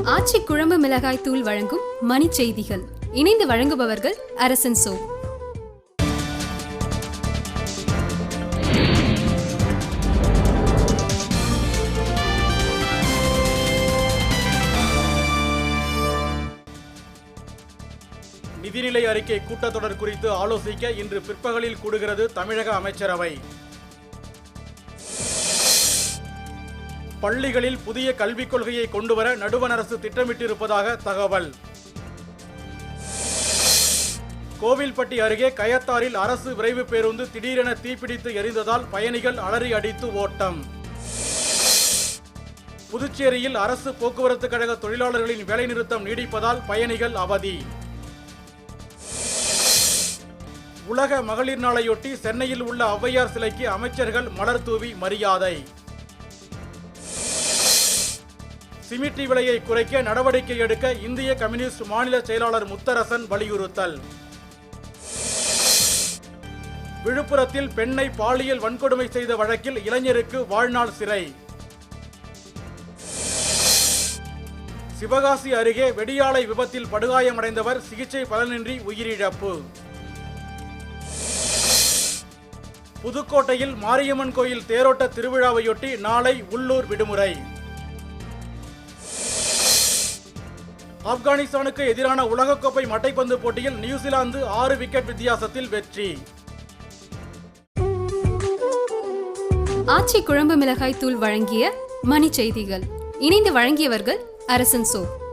ஆச்சி குழம்பு மிளகாய் தூள் வழங்கும் மணி செய்திகள். இணைந்து வழங்குபவர்கள் அரசன் சோ. நிதிநிலை அறிக்கை கூட்டத்தொடர் குறித்து ஆலோசிக்க இன்று பிற்பகலில் கூடுகிறது தமிழக அமைச்சரவை. பள்ளிகளில் புதிய கல்விக் கொள்கையை கொண்டுவர நடுவண் அரசு திட்டமிட்டிருப்பதாக தகவல். கோவில்பட்டி அருகே கயத்தாரில் அரசு விரைவு பேருந்து திடீரென தீப்பிடித்து எரிந்ததால் பயணிகள் அலறி அடித்து ஓட்டம். புதுச்சேரியில் அரசு போக்குவரத்து கழக தொழிலாளர்களின் வேலைநிறுத்தம் நீடிப்பதால் பயணிகள் அவதி. உலக மகளிர் நாளையொட்டி சென்னையில் உள்ள ஔவையார் சிலைக்கு அமைச்சர்கள் மலர் தூவி மரியாதை. சிமிட்டி விலையை குறைக்க நடவடிக்கை எடுக்க இந்திய கம்யூனிஸ்ட் மாநில செயலாளர் முத்தரசன் வலியுறுத்தல். விழுப்புரத்தில் பெண்ணை பாலியல் வன்கொடுமை செய்த வழக்கில் இளைஞருக்கு வாழ்நாள் சிறை. சிவகாசி அருகே வெடியாலை விபத்தில் படுகாயமடைந்தவர் சிகிச்சை பலனின்றி உயிரிழப்பு. புதுக்கோட்டையில் மாரியம்மன் கோயில் தேரோட்ட திருவிழாவையொட்டி நாளை உள்ளூர் விடுமுறை. ஆப்கானிஸ்தானுக்கு எதிரான உலகக்கோப்பை மட்டைப்பந்து போட்டியில் நியூசிலாந்து 6 விக்கெட் வித்தியாசத்தில் வெற்றி. ஆச்சி குழம்பு மிளகாய் தூள் வழங்கிய மணி செய்திகள். இணைந்து வழங்கியவர்கள் அரசன் சோ.